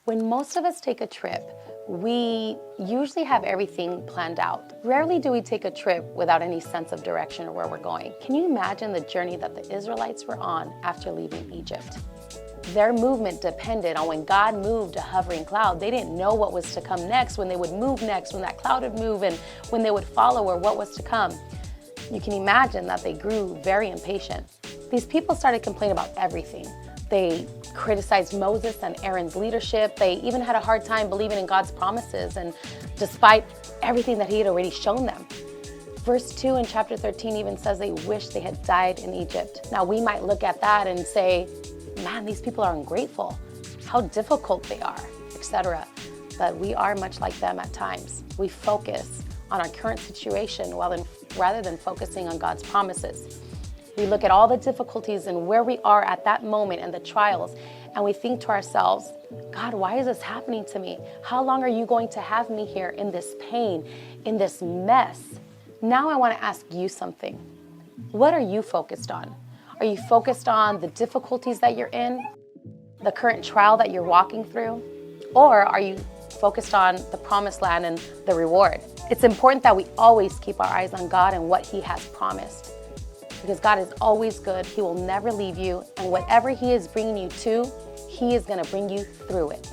When most of us take a trip, we usually have everything planned out. Rarely do we take a trip without any sense of direction or where we're going. Can you imagine the journey that the Israelites were on after leaving Egypt? Their movement depended on when God moved a hovering cloud. They didn't know what was to come next, when they would move next, when that cloud would move, and when they would follow or what was to come. You can imagine that they grew very impatient. These people started complaining about everything. They criticized Moses and Aaron's leadership. They even had a hard time believing in God's promises, and despite everything that he had already shown them. Verse 2 in chapter 13 even says they wish they had died in Egypt. Now we might look at that and say, man, these people are ungrateful, how difficult they are, etc. But we are much like them at times. We focus on our current situation rather than focusing on God's promises. We look at all the difficulties and where we are at that moment and the trials, and we think to ourselves, God, why is this happening to me? How long are you going to have me here in this pain, in this mess? Now I want to ask you something. What are you focused on? Are you focused on the difficulties that you're in, the current trial that you're walking through? Or are you focused on the promised land and the reward? It's important that we always keep our eyes on God and what he has promised. Because God is always good. He will never leave you. And whatever he is bringing you to, he is going to bring you through it.